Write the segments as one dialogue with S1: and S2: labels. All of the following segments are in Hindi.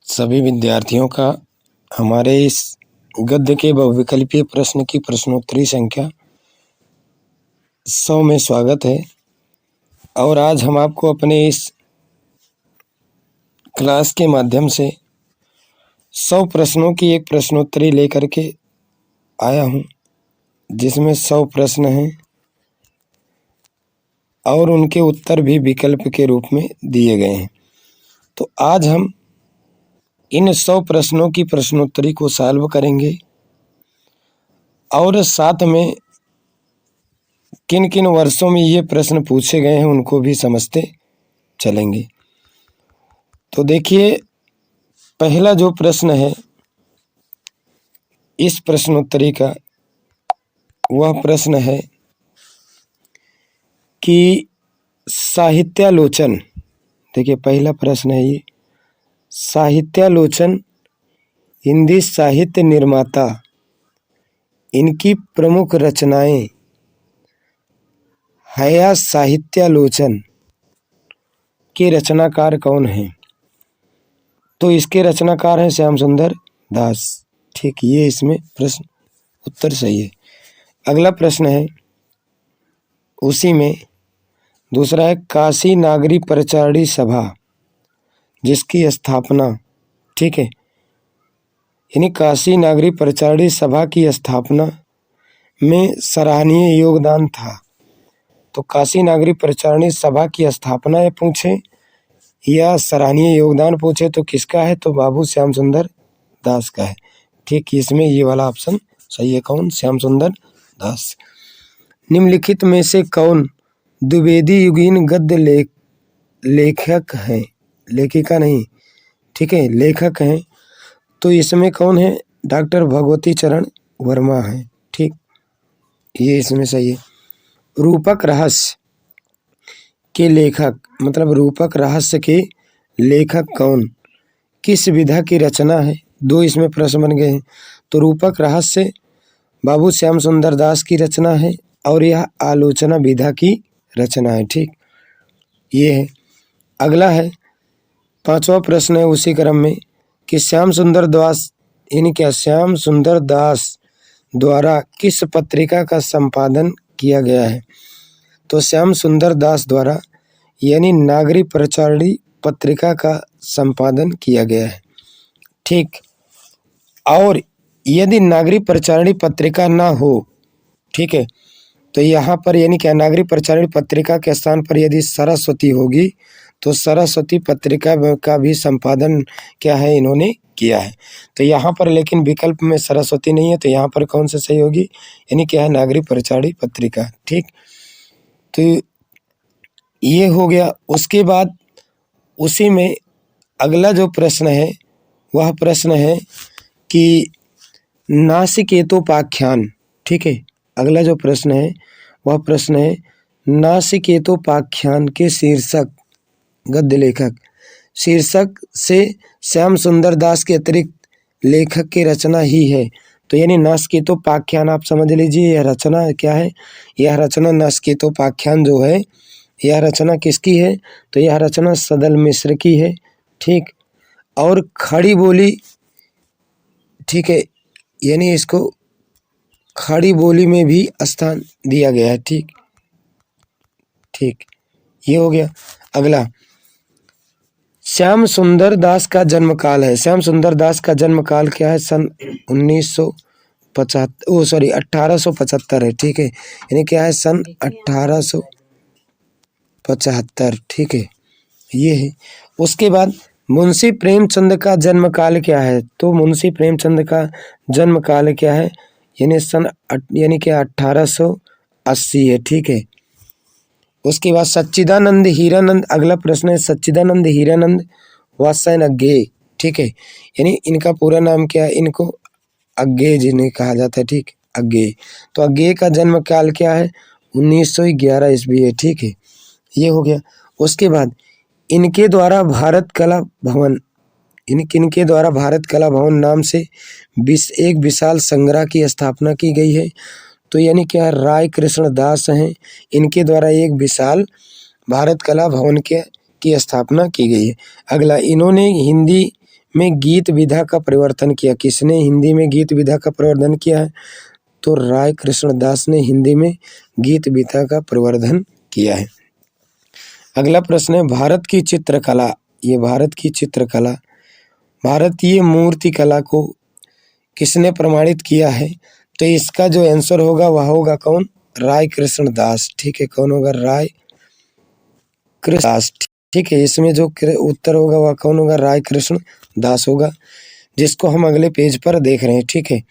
S1: सभी विद्यार्थियों का हमारे इस गद्य के बहुविकल्पीय प्रश्न की प्रश्नोत्तरी संख्या 100 में स्वागत है। और आज हम आपको अपने इस क्लास के माध्यम से 100 प्रश्नों की एक प्रश्नोत्तरी लेकर के आया हूँ, जिसमें 100 प्रश्न हैं और उनके उत्तर भी विकल्प के रूप में दिए गए हैं। तो आज हम इन 100 प्रश्नों की प्रश्नोत्तरी को सॉल्व करेंगे और साथ में किन किन वर्षों में ये प्रश्न पूछे गए हैं उनको भी समझते चलेंगे। तो देखिए, पहला जो प्रश्न है इस प्रश्नोत्तरी का, वह प्रश्न है कि साहित्यालोचन, देखिए पहला प्रश्न है ये, साहित्यालोचन हिंदी साहित्य निर्माता, इनकी प्रमुख रचनाएं हया साहित्यालोचन के रचनाकार कौन हैं? तो इसके रचनाकार हैं श्याम सुंदर दास। ठीक, ये इसमें प्रश्न उत्तर सही है। अगला प्रश्न है उसी में, दूसरा है काशी नागरी परिचारिणी सभा जिसकी स्थापना, ठीक है, यानी काशी नागरी परिचारिणी सभा की स्थापना में सराहनीय योगदान था। तो काशी नागरी परिचारिणी सभा की स्थापना ये पूछे या सराहनीय योगदान पूछे तो किसका है? तो बाबू श्याम सुंदर दास का है। ठीक, इसमें ये वाला ऑप्शन सही है। कौन? श्याम सुंदर दास। निम्नलिखित में से कौन द्विवेदी युगीन गद्य लेखक हैं? लेखिका नहीं, ठीक है, लेखक हैं। तो इसमें कौन है? डॉक्टर भगवती चरण वर्मा है। ठीक, ये इसमें सही है। रूपक रहस्य के लेखक, मतलब रूपक रहस्य के लेखक कौन? किस विधा की रचना है? दो इसमें प्रश्न बन गए हैं। तो रूपक रहस्य बाबू श्याम सुंदर दास की रचना है और यह आलोचना विधा की रचना है। ठीक, ये है। अगला है, पांचवा प्रश्न है उसी क्रम में कि श्याम सुंदर दास, यानी क्या, श्याम सुंदर दास द्वारा किस पत्रिका का संपादन किया गया है? तो श्याम सुंदर दास द्वारा यानी नागरी परिचारिणी पत्रिका का संपादन किया गया है। ठीक, और यदि नागरी परिचारिणी पत्रिका ना हो, ठीक है, तो यहाँ पर यानी क्या, नागरी परिचारिणी पत्रिका के स्थान पर यदि सरस्वती होगी तो सरस्वती पत्रिका का भी संपादन क्या है, इन्होंने किया है। तो यहाँ पर लेकिन विकल्प में सरस्वती नहीं है, तो यहाँ पर कौन सा सही होगी? यानी क्या है, नागरी परिचारिणी पत्रिका। ठीक, तो ये हो गया। उसके बाद उसी में अगला जो प्रश्न है वह प्रश्न है कि नासिकेतोपाख्यान, ठीक है, अगला जो प्रश्न है वह प्रश्न है नासिकेतोपाख्यान के शीर्षक, गद्य लेखक, शीर्षक से श्याम सुंदर दास के अतिरिक्त लेखक की रचना ही है। तो यानी नासिकेतोपाख्यान आप समझ लीजिए, यह रचना क्या है? यह रचना नासिकेतोपाख्यान जो है, यह रचना किसकी है? तो यह रचना सदल मिश्र की है। ठीक, और खड़ी बोली, ठीक है, यानी इसको खड़ी बोली में भी स्थान दिया गया है। ठीक ठीक, ये हो गया। अगला, श्याम सुंदर दास का जन्म काल है। श्याम सुंदर दास का जन्म काल क्या है? सन 1875 है। ठीक है, यानी क्या है, सन 1875। ठीक है, ये है। उसके बाद मुंशी प्रेमचंद का जन्म काल क्या है? तो मुंशी प्रेमचंद का जन्म काल क्या है? यानी सन यानी क्या, 1880 है। ठीक है। उसके बाद सच्चिदानंद हीरानंद, अगला प्रश्न है सच्चिदानंद हीरानंद वात्स्ययन अज्ञेय। ठीक है, यानी इनका पूरा नाम क्या है? इनको अज्ञेय जिन्हें कहा जाता है। ठीक, अज्ञेय। तो अज्ञेय का जन्म काल क्या है? 1911 ईस्वी है। ठीक है, ये हो गया। उसके बाद इनके द्वारा भारत कला भवन, इनके द्वारा भारत कला भवन नाम से एक विशाल संग्रह की स्थापना की गई है। तो यानी क्या, राय कृष्ण दास हैं, इनके द्वारा एक विशाल भारत कला भवन की स्थापना की गई है। अगला, इन्होंने हिंदी में गीत विधा का परिवर्तन किया? किसने हिंदी में गीत विधा का प्रवर्धन किया है? तो राय कृष्णदास ने हिंदी में गीत विधा का प्रवर्धन किया है। अगला प्रश्न है भारत की चित्रकला, ये भारत की चित्रकला, भारतीय मूर्ति कला को किसने प्रमाणित किया है? तो इसका जो आंसर होगा वह होगा कौन? राय कृष्णदास। ठीक है, कौन होगा? राय कृष्णदास। ठीक है, इसमें जो उत्तर होगा वह कौन होगा? राय कृष्णदास होगा, जिसको हम अगले पेज पर देख रहे हैं। ठीक है,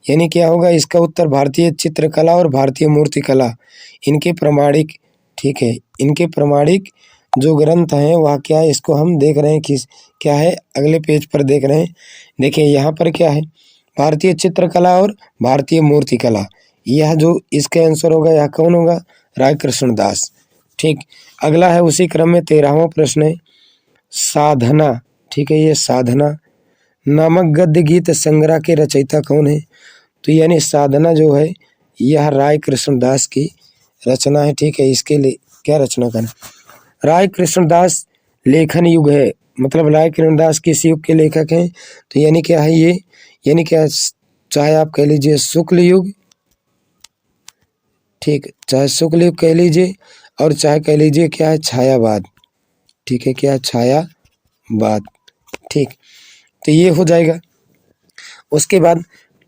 S1: यानी क्या होगा इसका उत्तर? भारतीय चित्रकला और भारतीय मूर्तिकला इनके प्रमाणिक, ठीक है, इनके प्रमाणिक जो ग्रंथ हैं वह क्या है, इसको हम देख रहे हैं कि क्या है, अगले पेज पर देख रहे हैं। देखिए यहाँ पर क्या है, भारतीय चित्रकला और भारतीय मूर्तिकला, यह जो इसका आंसर होगा यह कौन होगा? राय कृष्णदास। ठीक, अगला है उसी क्रम में 13वां प्रश्न है साधना। ठीक है, ये साधना नामक गद्य गीत संग्रह के रचयिता कौन है? तो यानी साधना जो है यह राय कृष्णदास की रचना है। ठीक है, इसके लिए क्या रचना करना, राय कृष्णदास लेखन युग है, मतलब राय कृष्णदास किस युग के लेखक हैं? तो यानी क्या है ये, यानी क्या, चाहे आप कह लीजिए शुक्ल युग, ठीक, चाहे शुक्ल युग कह लीजिए और चाहे कह लीजिए क्या है छायावाद। ठीक है, क्या है? छायावाद। ठीक, तो ये हो जाएगा। उसके बाद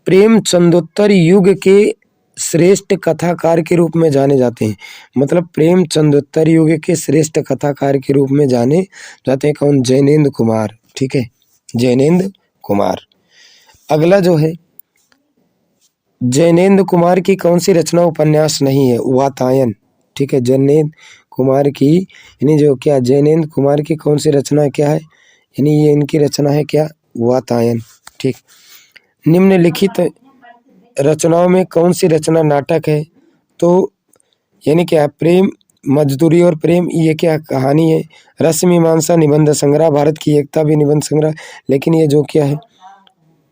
S1: प्रेमचंदोत्तर युग के श्रेष्ठ कथाकार के रूप में जाने जाते हैं, मतलब प्रेमचंदोत्तर युग के श्रेष्ठ कथाकार के रूप में जाने जाते हैं कौन? जैनेन्द्र कुमार। ठीक है, जैनेन्द्र कुमार। अगला जो है जैनेन्द्र कुमार की कौन सी रचना उपन्यास नहीं है? वातायन। ठीक है, जैनेन्द्र कुमार की, यानी जो क्या जैनेन्द्र कुमार की कौन सी रचना क्या है, यानी ये इनकी रचना है क्या? वातायन। ठीक, निम्नलिखित रचनाओं में कौन सी रचना नाटक है? तो यानी क्या, प्रेम मजदूरी और प्रेम, ये क्या कहानी है? रस मीमांसा निबंध संग्रह, भारत की एकता भी निबंध संग्रह, लेकिन ये जो क्या है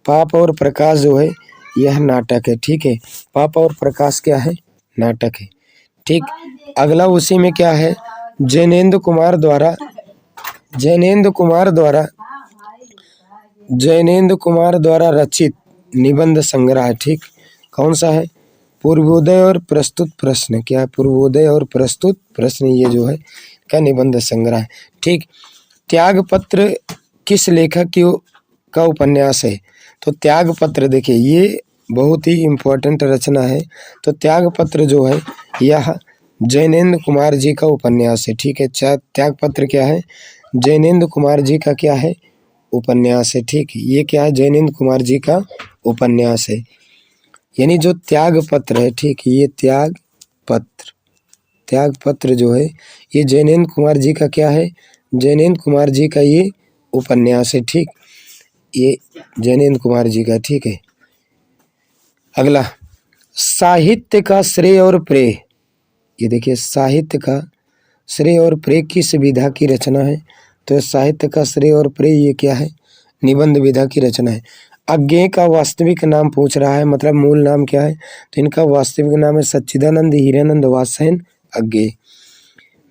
S1: पाप और प्रकाश जो है यह नाटक है। ठीक है, पाप और प्रकाश क्या है? नाटक है। ठीक, अगला उसी में क्या है, जैनेन्द्र कुमार द्वारा रचित निबंध संग्रह। ठीक, कौन सा है? पूर्वोदय और प्रस्तुत प्रश्न। क्या है? पूर्वोदय और प्रस्तुत प्रश्न, ये जो है का निबंध संग्रह है। ठीक, त्यागपत्र किस लेखक का उपन्यास है? तो त्यागपत्र देखिए ये बहुत ही इम्पोर्टेंट रचना है। तो त्यागपत्र जो है यह जैनेन्द्र कुमार जी का उपन्यास है। ठीक है, त्यागपत्र क्या है? जैनेन्द्र कुमार जी का क्या है? उपन्यास है। ठीक, ये क्या है? जैनेन्द्र कुमार जी का उपन्यास है, यानी जो त्यागपत्र है। ठीक, ये त्यागपत्र जो है ये जैनेन्द्र कुमार जी का क्या है? जैनेन्द्र कुमार जी का ये उपन्यास है। ठीक, ये जैनेन्द्र कुमार जी का। ठीक है, अगला साहित्य का श्रेय और प्रेय, ये देखिए साहित्य का श्रेय और प्रेय किस विधा की रचना है? तो साहित्य का श्रेय और प्रेय ये क्या है? निबंध विधा की रचना है। अज्ञेय का वास्तविक नाम पूछ रहा है, मतलब मूल नाम क्या है? तो इनका वास्तविक नाम है सच्चिदानंद हीरानंद वात्स्ययन अज्ञेय।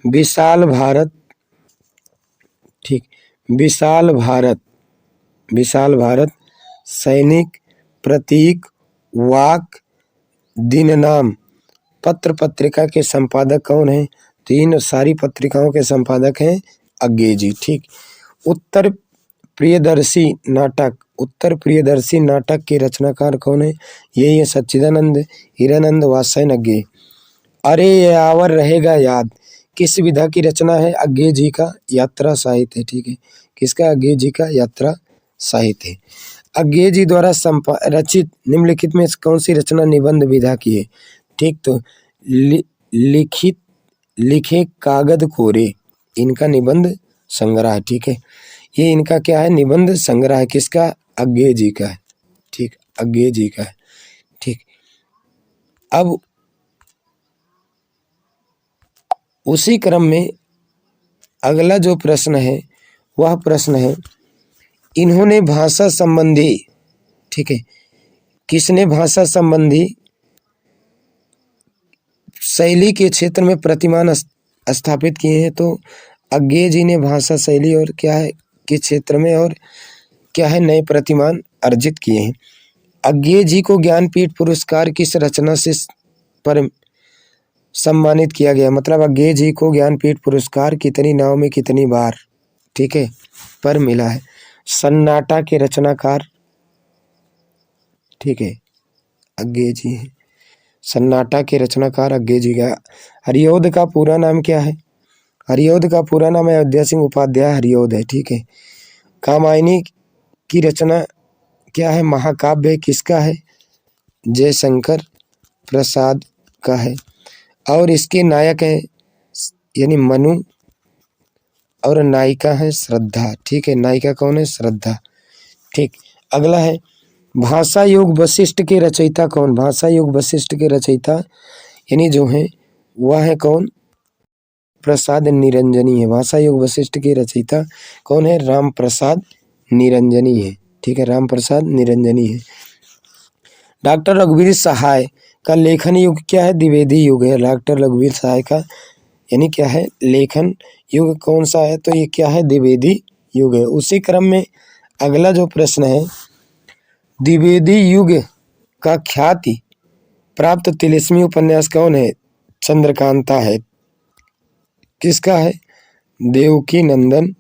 S1: विशाल भारत। ठीक, विशाल भारत, सैनिक, प्रतीक, वाक, दिननाम पत्र पत्रिका के संपादक कौन है? तो इन सारी पत्रिकाओं के संपादक हैं अज्ञेय जी। ठीक, उत्तर प्रियदर्शी नाटक के रचनाकार कौन है? ये सच्चिदानंद हीरानंद वात्स्ययन अज्ञेय। अरे ये आवर रहेगा याद किस विधा की रचना है? अज्ञेय जी का यात्रा साहित्य। ठीक है, किसका? अज्ञेय जी का यात्रा साहित्य। अज्ञेय जी द्वारा रचित निम्नलिखित में कौन सी रचना निबंध विधा की है? ठीक, तो लिखे कागद कोरे, इनका निबंध संग्रह है। ठीक है, ये इनका क्या है? निबंध संग्रह है। किसका? अज्ञेय जी का है। ठीक, अज्ञेय जी का है। ठीक, अब उसी क्रम में अगला जो प्रश्न है वह प्रश्न है इन्होंने भाषा संबंधी, ठीक है, किसने भाषा संबंधी शैली के क्षेत्र में प्रतिमान स्थापित किए हैं? तो अज्ञेय जी ने भाषा शैली और क्या है के क्षेत्र में और क्या है, नए प्रतिमान अर्जित किए हैं। अज्ञे जी को ज्ञानपीठ पुरस्कार किस रचना से पर सम्मानित किया गया? मतलब अज्ञे जी को ज्ञानपीठ पुरस्कार कितनी नाव में कितनी बार, ठीक है, पर मिला है? सन्नाटा के रचनाकार, ठीक है, अज्ञे जी हैं। सन्नाटा के रचनाकार अज्ञे जी का। हरिऔध का पूरा नाम क्या है? हरिऔध का पूरा नाम है अयोध्या सिंह उपाध्याय हरिऔध है, ठीक है। कामायनी की रचना क्या है? महाकाव्य किसका है? जयशंकर प्रसाद का है। और इसके नायक हैं यानी मनु, और नायिका है श्रद्धा, ठीक है। नायिका कौन है? श्रद्धा, ठीक। अगला है भाषा योग वशिष्ठ के रचयिता कौन? भाषा योग वशिष्ठ के रचयिता यानी जो है वह है कौन? प्रसाद निरंजनी है। भाषा योग वशिष्ठ के रचयिता कौन है? राम प्रसाद निरंजनी है, ठीक है, राम प्रसाद निरंजनी है। डॉक्टर रघुवीर सहाय का लेखन युग क्या है? द्विवेदी युग है। डॉक्टर रघुवीर सहाय का यानी क्या है? लेखन युग कौन सा है? तो ये क्या है? द्विवेदी युग है। उसी क्रम में अगला जो प्रश्न है, द्विवेदी युग का ख्याति प्राप्त तिलिस्मी उपन्यास कौन है? चंद्रकांता है। किसका है? देवकी नंदन,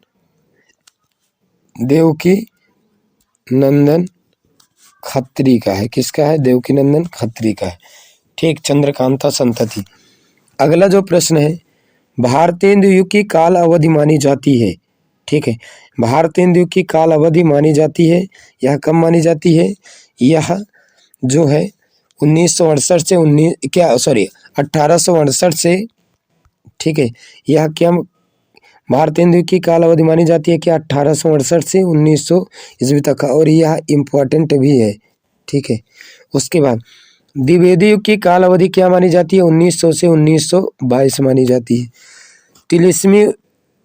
S1: देवकी नंदन खत्री का है। किसका है? देवकी नंदन खत्री का है, ठीक, चंद्रकांता संतति। अगला जो प्रश्न है, भारतेंदु युग की काल अवधि मानी जाती है, ठीक है। भारतेंदु युग की काल अवधि मानी जाती है, यह कब मानी जाती है? यह जो है 1968 से 1868 से, ठीक है। यह क्या भारतेंदु युग की काल अवधि मानी जाती है? क्या 1868 से 1900 ईस्वी तक का, और यह इम्पोर्टेंट भी है, ठीक है। उसके बाद द्विवेदी युग की काल अवधि क्या मानी जाती है? 1900 से 1922 मानी जाती है। तिलिस्मी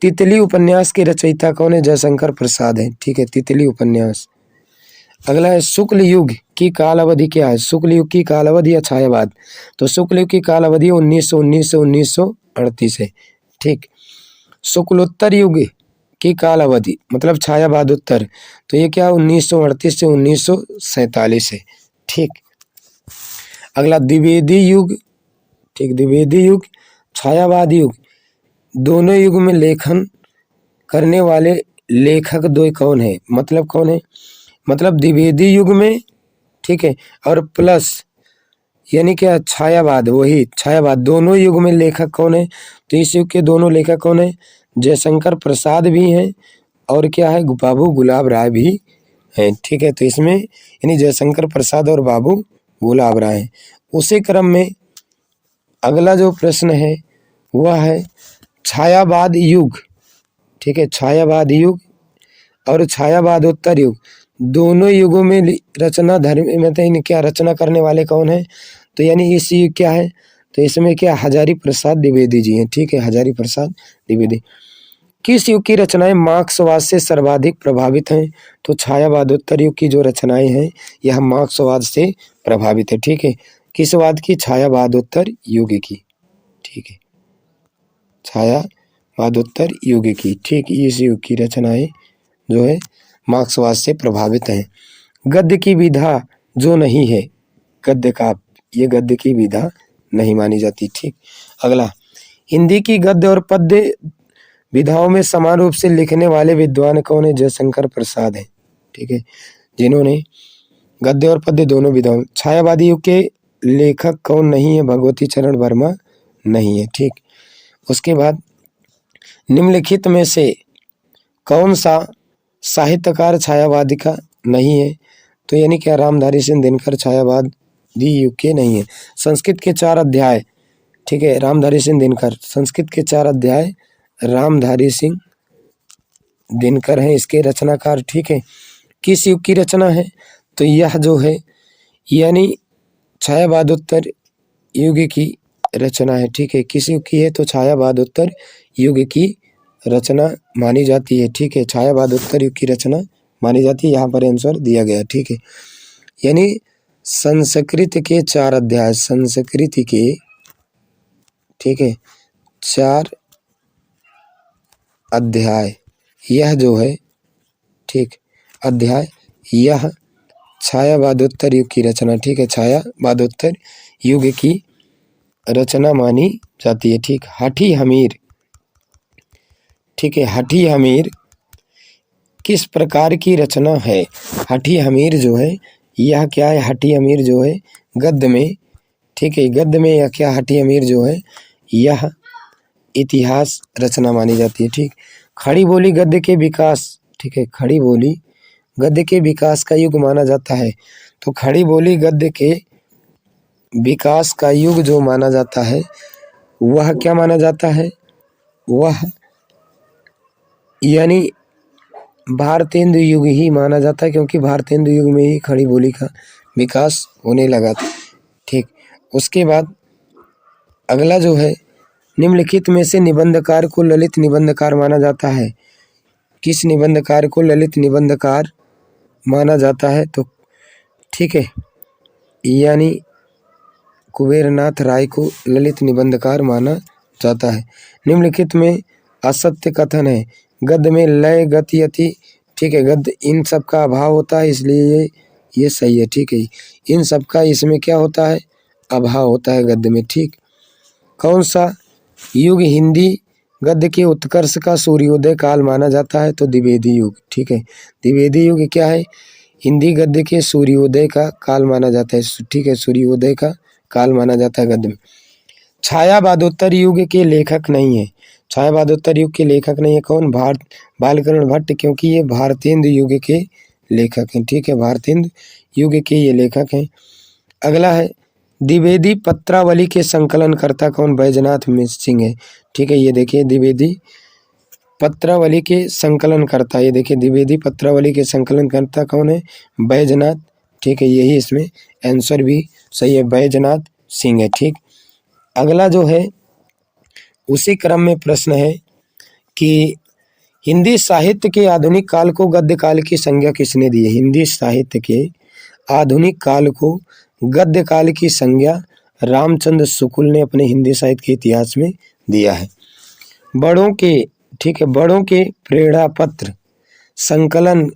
S1: तितली उपन्यास के रचयिता कौन है? जयशंकर प्रसाद है, ठीक है, तितली उपन्यास। अगला है शुक्ल युग की काल अवधि क्या है? शुक्ल युग की काल अवधि या छायावाद? तो शुक्ल युग की काल अवधि 1919 से 1938 है, ठीक। शुक्लोत्तर युग की काल अवधि मतलब छायावाद उत्तर, तो ये क्या 1938 से 1947 है, ठीक। अगला द्विवेदी युग, ठीक, द्विवेदी युग छायावाद युग दोनों युग में लेखन करने वाले लेखक दो कौन है? मतलब कौन है? मतलब द्विवेदी युग में, ठीक है, और प्लस यानी क्या छायावाद, वही छायावाद दोनों युग में लेखक कौन है? तो इस युग के दोनों लेखक कौन है? जयशंकर प्रसाद भी हैं और क्या है बाबू गुलाब राय भी हैं, ठीक है। तो इसमें यानी जयशंकर प्रसाद और बाबू गुलाब राय हैं। उसी क्रम में अगला जो प्रश्न है वह है छायावाद युग, ठीक है, छायावाद युग और छायावाद उत्तर युग दोनों युगों में रचना धर्म मतलब क्या रचना करने वाले कौन है? तो यानी इस युग क्या है? तो इसमें क्या हजारी प्रसाद द्विवेदी जी हैं, ठीक है, हजारी प्रसाद द्विवेदी। किस युग की रचनाएं मार्क्सवाद से सर्वाधिक प्रभावित हैं? तो छायावादोत्तर युग की जो रचनाएं हैं यह मार्क्सवाद से प्रभावित है, ठीक है। किस वाद की? छायावादोत्तर युग की, ठीक है, छायावादोत्तर युग की, ठीक। इस युग की रचनाएं जो है मार्क्सवाद से प्रभावित हैं। गद्य की विधा जो नहीं है, गद्य का ये गद्य की विधा नहीं मानी जाती, ठीक। अगला हिंदी की गद्य और पद्य विधाओं में समान रूप से लिखने वाले विद्वान कौन है? जयशंकर प्रसाद है, ठीक है, जिन्होंने गद्य और पद्य दोनों विधाओं। छायावादी युग के लेखक कौन नहीं है? भगवती चरण वर्मा नहीं है, ठीक। उसके बाद निम्नलिखित में से कौन सा साहित्यकार छायावादी का नहीं है? तो यानी क्या रामधारी सिंह दिनकर छायावादी युग के नहीं है। संस्कृत के 4 अध्याय, ठीक है, रामधारी सिंह दिनकर, संस्कृत के 4 अध्याय रामधारी सिंह दिनकर हैं इसके रचनाकार, ठीक है। किस युग की रचना है? तो यह जो है यानी छायावादोत्तर युग की रचना है, ठीक है। किस युग की है? तो छायावादोत्तर युग की रचना मानी जाती है, ठीक है, छायावादोत्तर युग की रचना मानी जाती है। यहाँ पर आंसर दिया गया, ठीक है। यानी संस्कृत के 4 अध्याय, संस्कृत के, ठीक है, 4 अध्याय यह जो है, ठीक, अध्याय यह छायावादोत्तर युग की रचना, ठीक है, छायावादोत्तर युग की रचना मानी जाती है। ठीक, हठी हमीर, ठीक है, हठी हमीर किस प्रकार की रचना है? हठी हमीर जो है यह क्या है? हठी हमीर जो है गद्य में, ठीक है, गद्य में यह क्या, हठी हमीर जो है यह इतिहास रचना मानी जाती है। ठीक, खड़ी बोली गद्य के विकास, ठीक है, खड़ी बोली गद्य के विकास का युग माना जाता है। तो खड़ी बोली गद्य के विकास का युग जो माना जाता है वह क्या माना जाता है? वह यानी भारतेंदु युग ही माना जाता है, क्योंकि भारतेंदु युग में ही खड़ी बोली का विकास होने लगा था। ठीक, उसके बाद अगला जो है, निम्नलिखित में से निबंधकार को ललित निबंधकार माना जाता है। किस निबंधकार को ललित निबंधकार माना जाता है? तो ठीक है, यानी कुबेरनाथ राय को ललित निबंधकार माना जाता है। निम्नलिखित में असत्य कथन है। गद्य में लय, गति, अति, ठीक है, गद्य इन सब का अभाव होता है, इसलिए ये सही है। ठीक है, इन सब का इसमें क्या होता है? अभाव होता है गद्य में। ठीक, कौन सा युग हिंदी गद्य के उत्कर्ष का सूर्योदय काल माना जाता है? तो द्विवेदी युग। ठीक है, द्विवेदी युग क्या है? हिंदी गद्य के सूर्योदय का काल माना जाता है। ठीक है, सूर्योदय का काल माना जाता है गद्य में। छायावादोत्तर युग के लेखक नहीं है। छायावादोत्तर युग के लेखक नहीं है कौन? बालकर्ण भट्ट, क्योंकि ये भारतेंदु युग के लेखक हैं। ठीक है, भारतेंदु युग के ये लेखक हैं। अगला है, द्विवेदी पत्रावली के संकलनकर्ता कौन? बैजनाथ सिंह है। ठीक है, ये देखिए द्विवेदी पत्रावली के संकलनकर्ता, ये देखिए द्विवेदी पत्रावली के संकलनकर्ता कौन है? बैजनाथ। ठीक है, यही इसमें आंसर भी सही है, बैजनाथ सिंह है। ठीक, अगला जो है उसी क्रम में प्रश्न है कि हिंदी साहित्य के आधुनिक काल को गद्य काल की संज्ञा किसने दी है? हिंदी साहित्य के आधुनिक काल को गद्य काल की संज्ञा रामचंद्र शुक्ल ने अपने हिंदी साहित्य के इतिहास में दिया है। बड़ों के, ठीक है, बड़ों के प्रेरणा पत्र संकलन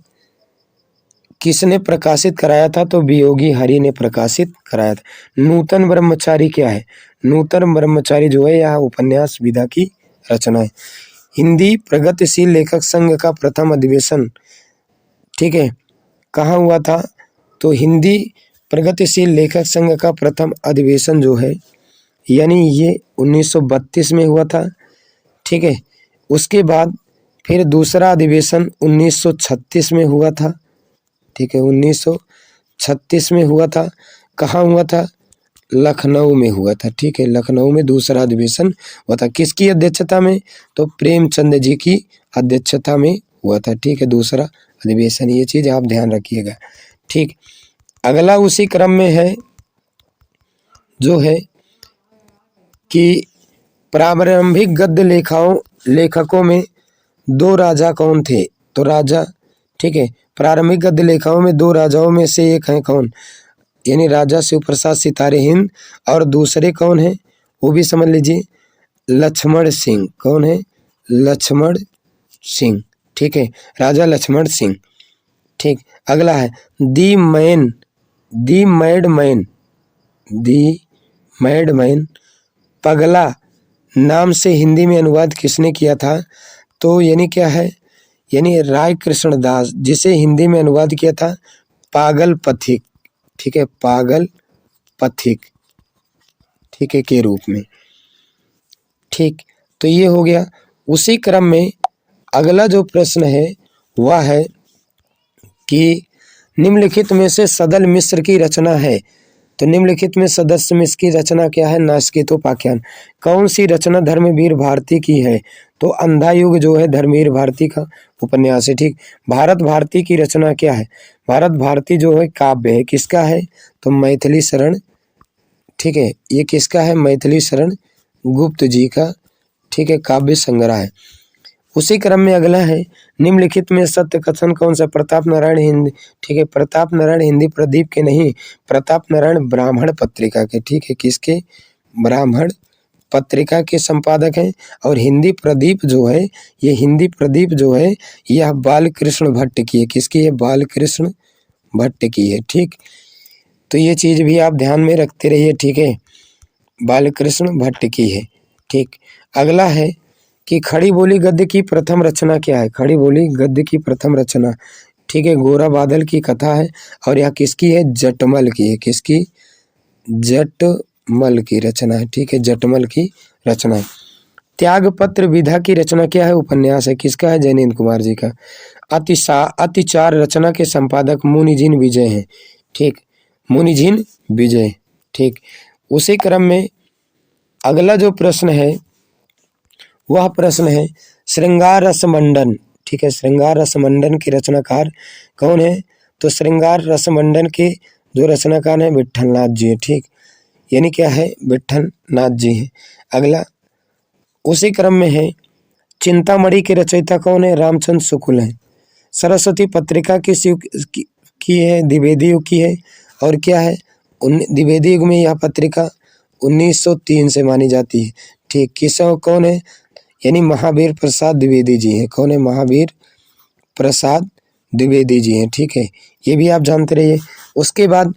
S1: किसने प्रकाशित कराया था? तो वियोगी हरि ने प्रकाशित कराया था। नूतन ब्रह्मचारी क्या है? नूतन ब्रह्मचारी जो है यह उपन्यास विधा की रचना है। हिंदी प्रगतिशील लेखक संघ का प्रथम अधिवेशन, ठीक है, कहाँ हुआ था? तो हिंदी प्रगतिशील लेखक संघ का प्रथम अधिवेशन जो है यानी ये 1932 में हुआ था। ठीक है, उसके बाद फिर दूसरा अधिवेशन 1936 में हुआ था। ठीक है, 1936 में हुआ था। कहाँ हुआ था? लखनऊ में हुआ था। ठीक है, लखनऊ में दूसरा अधिवेशन हुआ था। किसकी अध्यक्षता में? तो प्रेमचंद जी की अध्यक्षता में हुआ था। ठीक है, दूसरा अधिवेशन, ये चीज़ आप ध्यान रखिएगा। ठीक, अगला उसी क्रम में है जो है कि प्रारंभिक गद्य लेखकों में दो राजा कौन थे? तो राजा, ठीक है, प्रारंभिक गद्य लेखकों में दो राजाओं में से एक है कौन? यानी राजा शिवप्रसाद सितारे हिंद, और दूसरे कौन है वो भी समझ लीजिए, लक्ष्मण सिंह। कौन है? लक्ष्मण सिंह। ठीक है, राजा लक्ष्मण सिंह। ठीक, अगला है दी मैड मैन पगला नाम से हिंदी में अनुवाद किसने किया था? तो यानी क्या है? यानी राय कृष्ण दास, जिसे हिंदी में अनुवाद किया था पागल पथिक। ठीक है, पागल पथिक, ठीक है, के रूप में। ठीक, तो ये हो गया। उसी क्रम में अगला जो प्रश्न है वह है कि निम्नलिखित में से सदल मिश्र की रचना है। तो निम्नलिखित में सदस्य मिश्र की रचना क्या है? नास्केतोपाख्यान। कौन सी रचना धर्मवीर भारती की है? तो अंधा युग जो है धर्मवीर भारती का उपन्यास है। ठीक, भारत भारती की रचना क्या है? भारत भारती जो है काव्य है। किसका है? तो मैथिली शरण। ठीक है, ये किसका है? मैथिली शरण गुप्त जी का, ठीक है, काव्य संग्रह है। उसी क्रम में अगला है निम्नलिखित में सत्य कथन कौन सा? प्रताप नारायण हिंदी, ठीक है, प्रताप नारायण हिंदी प्रदीप के नहीं, प्रताप नारायण ब्राह्मण पत्रिका के। ठीक है, किसके? ब्राह्मण पत्रिका के संपादक हैं। और हिंदी प्रदीप जो है, ये हिंदी प्रदीप जो है यह बालकृष्ण भट्ट की है। किसकी है? बालकृष्ण भट्ट की है। ठीक, तो ये चीज़ भी आप ध्यान में रखते रहिए। ठीक है, बालकृष्ण भट्ट की है। ठीक, अगला है कि खड़ी बोली गद्य की प्रथम रचना क्या है? खड़ी बोली गद्य की प्रथम रचना, ठीक है, गोरा बादल की कथा है। और यह किसकी है? जटमल की है। किसकी? जटमल की रचना है। ठीक है, जटमल की रचना है। त्यागपत्र विधा की रचना क्या है? उपन्यास है। किसका है? जैनेन्द्र कुमार जी का। अतिचार रचना के संपादक मुनिजिन विजय हैं। ठीक, मुनिजिन विजय। ठीक, उसी क्रम में अगला जो प्रश्न है वह प्रश्न है श्रृंगार रसमंडन। ठीक है, श्रृंगार रसमंडन के रचनाकार कौन है? तो श्रृंगार रसमंडन के जो रचनाकार है विट्ठल नाथ जी है। ठीक, यानी क्या है? विट्ठल नाथ जी हैं। अगला उसी क्रम में है चिंतामणि के रचयिता कौन है? रामचंद्र शुक्ल हैं। सरस्वती पत्रिका की है, द्विवेदी युग की है। और क्या है? द्विवेदी युग में यह पत्रिका 1903 से मानी जाती है। ठीक, कौन है? यानी महावीर प्रसाद द्विवेदी जी हैं। कौन है? महावीर प्रसाद द्विवेदी जी हैं। ठीक है, ये भी आप जानते रहिए। उसके बाद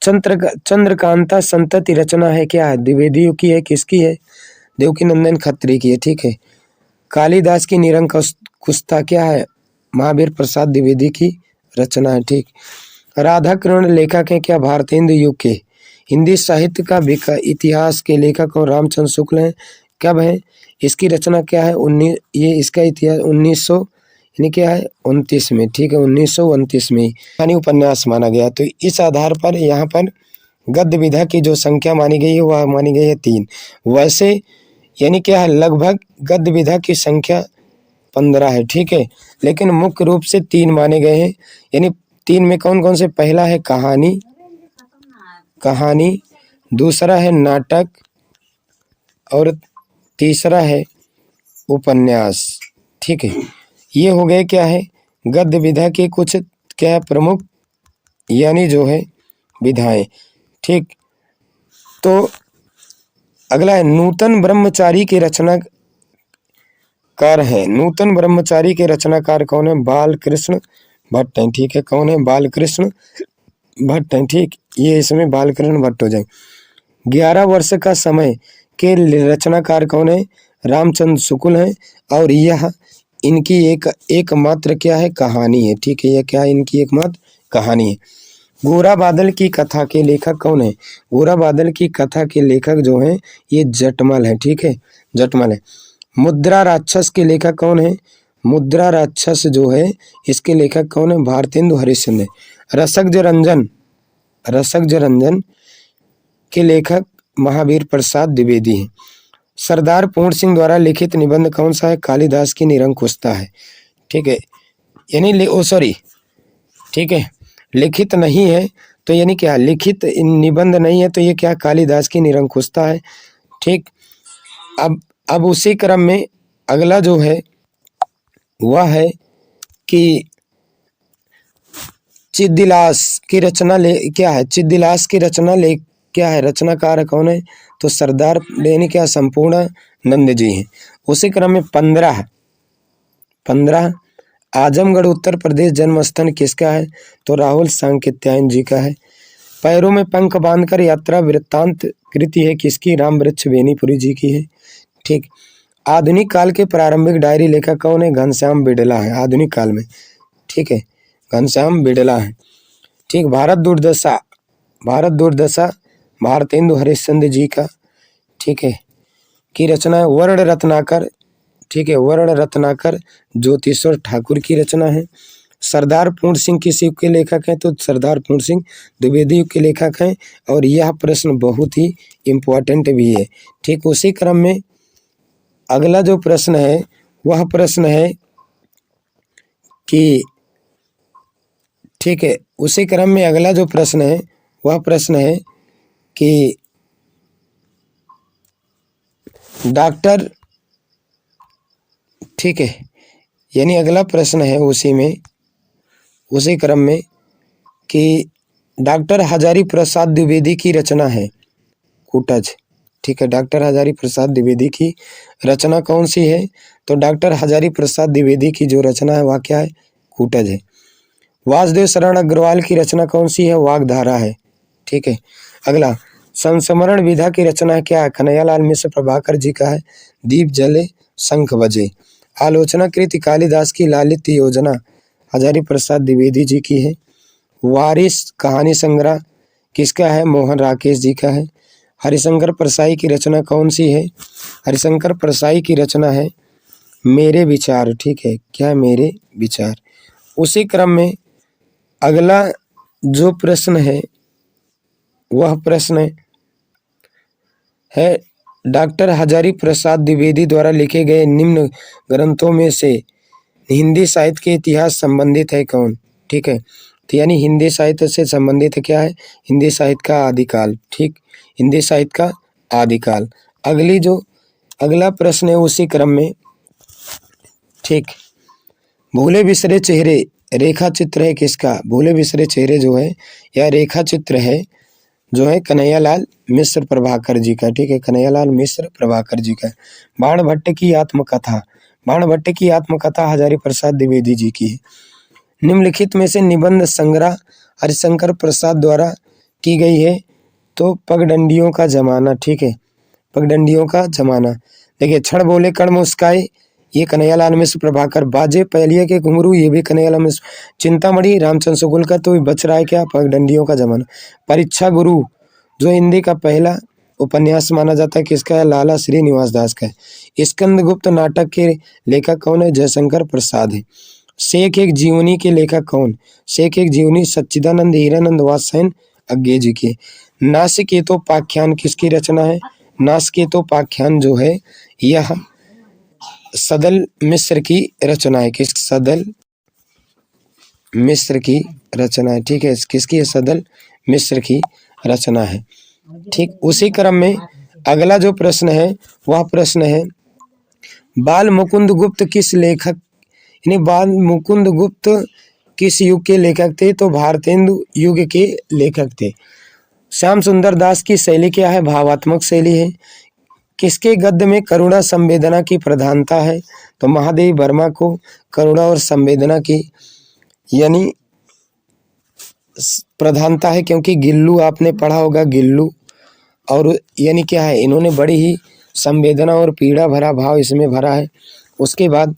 S1: चंद्रकांता संतति रचना है, क्या है? द्विवेदी युग की है। किसकी है? देवकीनंदन खत्री की है। ठीक है, कालिदास की निरंकुशता क्या है? महावीर प्रसाद द्विवेदी की रचना है। ठीक, राधा कृष्ण लेखक हैं, क्या? भारतेंदु युग के। हिंदी साहित्य का इतिहास के लेखक और रामचंद्र शुक्ल हैं। कब है? इसकी रचना क्या है? ये इसका इतिहास 1900 यानी क्या है? 29 में। ठीक है, 1929 में यानी उपन्यास माना गया। तो इस आधार पर यहाँ पर गद्य विधा की जो संख्या मानी गई है वह मानी गई है 3। वैसे यानी क्या है? लगभग गद्य विधा की संख्या 15 है। ठीक है, लेकिन मुख्य रूप से 3 माने गए हैं। यानी 3 में कौन कौन से? पहला है कहानी, दूसरा है नाटक और तीसरा है उपन्यास। ठीक है, ये हो गए क्या है? गद्य विधा के कुछ क्या प्रमुख यानी जो है विधाएं। ठीक, तो अगला है नूतन ब्रह्मचारी के रचनाकार है। नूतन ब्रह्मचारी के रचनाकार कौन है? बालकृष्ण भट्ट हैं। ठीक है, कौन है? बालकृष्ण भट्ट हैं। ठीक, ये इसमें बालकृष्ण भट्ट हो जाए। 11 वर्ष का समय के रचनाकार कौन है? रामचंद्र शुक्ल हैं। और यह इनकी एकमात्र क्या है? कहानी है। ठीक है, यह क्या है? इनकी एकमात्र कहानी है। गोरा बादल की कथा के लेखक कौन है? गोरा बादल की कथा के लेखक जो हैं ये जटमल है। ठीक है, जटमल है। मुद्रा राक्षस के लेखक कौन है? मुद्रा राक्षस जो है इसके लेखक कौन है? भारतेंदु हरिश्चंद्र। रसज्ञ रंजन के लेखक महावीर प्रसाद द्विवेदी हैं। सरदार पूर्ण सिंह द्वारा लिखित निबंध कौन सा है? कालिदास की निरंकुशता है। ठीक है, यानी ठीक है, लिखित नहीं है तो यानी क्या? लिखित निबंध नहीं है तो ये क्या? कालिदास की निरंकुशता है। ठीक, अब उसी क्रम में अगला जो है वह है कि चिद्दिलास की रचना क्या है? चिद्दिलास की रचना क्या है? रचनाकार कौन है? तो सरदार यानी क्या? संपूर्ण नंद जी हैं। उसी क्रम में 15 आजमगढ़ उत्तर प्रदेश जन्मस्थान किसका है? तो राहुल सांकृत्यायन जी का है। पैरों में पंख बांधकर यात्रा वृत्तांत कृति है किसकी? राम वृक्ष बेनीपुरी जी की है। ठीक, आधुनिक काल के प्रारंभिक डायरी लेखक कौन है? घनश्याम बिड़ला है आधुनिक काल में। ठीक है, घनश्याम बिड़ला है। ठीक, भारत दुर्दशा भारतेंदु हरिश्चंद्र जी का। ठीक है, की रचना है। वर्ण रत्नाकर। ठीक है, वर्ण रत्नाकर ज्योतिश्वर ठाकुर की रचना है। सरदार पूर्ण सिंह किस युग के लेखक हैं? तो सरदार पूर्ण सिंह द्विवेदी युग के लेखक हैं। और यह प्रश्न बहुत ही इम्पोर्टेंट भी है। ठीक, उसी क्रम में अगला जो प्रश्न है वह प्रश्न है कि ठीक है, उसी क्रम में अगला जो प्रश्न है वह प्रश्न है कि डॉक्टर। ठीक है, यानी अगला प्रश्न है उसी क्रम में कि डॉक्टर हजारी प्रसाद द्विवेदी की रचना है कुटज। ठीक है। डॉक्टर हजारी प्रसाद द्विवेदी की रचना कौन सी है? तो डॉक्टर हजारी प्रसाद द्विवेदी की जो रचना है वह क्या है? कूटज है। वासुदेव शरण अग्रवाल की रचना कौन सी है? वाग्धारा है। ठीक है। अगला, संस्मरण विधा की रचना क्या है? कन्हैयालाल मिश्र प्रभाकर जी का है। दीप जले शंख बजे। आलोचना कृति कालिदास की लालित्य योजना हजारी प्रसाद द्विवेदी जी की है। वारिस कहानी संग्रह किसका है? मोहन राकेश जी का है। हरिशंकर परसाई की रचना कौन सी है? हरिशंकर परसाई की रचना है मेरे विचार। ठीक है, क्या है? मेरे विचार। उसी क्रम में अगला जो प्रश्न है वह प्रश्न है डॉक्टर हजारी प्रसाद द्विवेदी द्वारा लिखे गए निम्न ग्रंथों में से हिंदी साहित्य के इतिहास संबंधित है कौन? ठीक है, तो यानी हिंदी साहित्य से संबंधित क्या है? हिंदी साहित्य का आदिकाल। ठीक, हिंदी साहित्य का आदिकाल। अगला प्रश्न है उसी क्रम में। ठीक, भूले बिसरे चेहरे रेखा चित्र है किसका? भूले बिसरे चेहरे जो है यह रेखा चित्र है जो है कन्हैयालाल मिश्र प्रभाकर जी का। ठीक है, कन्हैयालाल मिश्र प्रभाकर जी का। बाणभट्ट की आत्मकथा, बाणभट्ट की आत्मकथा हजारी प्रसाद द्विवेदी जी की है। निम्नलिखित में से निबंध संग्रह हरिशंकर प्रसाद द्वारा की गई है तो पगडंडियों का जमाना। ठीक है, पगडंडियों का जमाना। देखिए, क्षण बोले कण मुस्काए ये कन्हैयालाल मिश्र प्रभाकर। बाजे पहलिया के घुंघरू ये भी कन्हैयालाल मिश्र। चिंतामणि रामचंद्र शुक्ल का तो बच रहा है क्या? पगडंडियों का जमाना। परीक्षा गुरु जो हिंदी का पहला उपन्यास माना जाता है किसका है? लाला श्रीनिवास दास का है। स्कंदगुप्त नाटक के लेखक कौन है? जयशंकर प्रसाद है। शेख एक जीवनी के लेखक कौन? शेख एक जीवनी सच्चिदानंद हीरानंद वात्स्ययन अज्ञे जी के। नासिकेतोपाख्यान किसकी रचना है? नासिकेतोपाख्यान जो है यह सदल मिश्र की रचना है। किस? सदल मिश्र की रचना है। ठीक है, किसकी है? सदल मिश्र की रचना है। ठीक, उसी क्रम में अगला जो प्रश्न है वह प्रश्न है बाल मुकुंद गुप्त किस लेखक, यानी बाल मुकुंद गुप्त किस युग के लेखक थे? तो भारतेंदु युग के लेखक थे। श्याम सुंदर दास की शैली क्या है? भावात्मक शैली है। किसके गद्य में करुणा संवेदना की प्रधानता है? तो महादेवी वर्मा को करुणा और संवेदना की यानी प्रधानता है, क्योंकि गिल्लू आपने पढ़ा होगा, गिल्लू और यानी क्या है, इन्होंने बड़ी ही संवेदना और पीड़ा भरा भाव इसमें भरा है। उसके बाद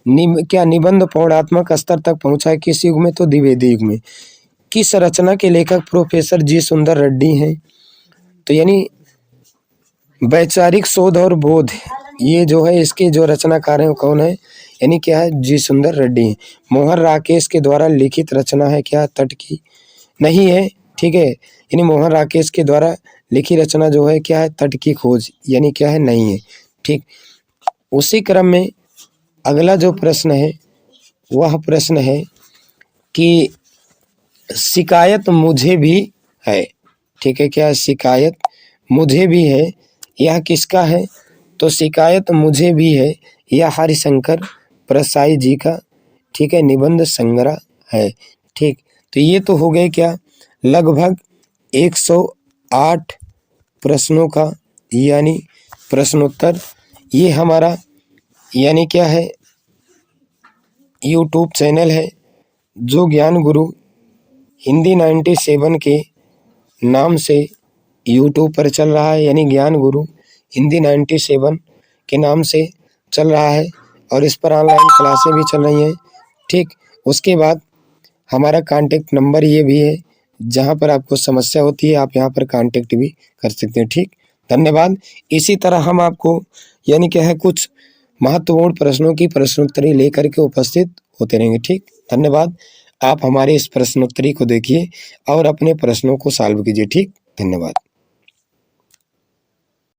S1: निबंध पौरात्मक स्तर तक पहुंचा है किस युग में? तो द्विवेदी युग में। किस रचना के लेखक प्रोफेसर जी सुंदर रेड्डी हैं? तो यानी वैचारिक शोध और बोध ये जो है इसके जो रचनाकार हैं कौन है? यानी क्या है? जी सुंदर रेड्डी हैं। मोहन राकेश के द्वारा लिखित रचना है क्या? तट की नहीं है। ठीक है, यानी मोहन राकेश के द्वारा लिखी रचना जो है क्या है? तट की खोज, यानी क्या है? नहीं है। ठीक, उसी क्रम में अगला जो प्रश्न है वह प्रश्न है कि शिकायत मुझे भी है। ठीक है, क्या? शिकायत मुझे भी है, यह किसका है? तो शिकायत मुझे भी है यह हरिशंकर प्रसाई जी का, ठीक है, निबंध संग्रह है। ठीक, तो ये तो हो गए क्या? लगभग 108 प्रश्नों का यानी प्रश्नोत्तर। ये हमारा यानी क्या है? यूट्यूब चैनल है जो ज्ञान गुरु हिंदी 97 के नाम से यूट्यूब पर चल रहा है, यानी ज्ञान गुरु हिंदी 97 के नाम से चल रहा है और इस पर ऑनलाइन क्लासें भी चल रही हैं। ठीक, उसके बाद हमारा कांटेक्ट नंबर ये भी है, जहां पर आपको समस्या होती है आप यहां पर कांटेक्ट भी कर सकते हैं। ठीक, धन्यवाद। इसी तरह हम आपको यानी क्या है कुछ महत्वपूर्ण प्रश्नों की प्रश्नोत्तरी लेकर के उपस्थित होते रहेंगे। ठीक, धन्यवाद। आप हमारे इस प्रश्नोत्तरी को देखिए और अपने प्रश्नों को सॉल्व कीजिए। ठीक, धन्यवाद।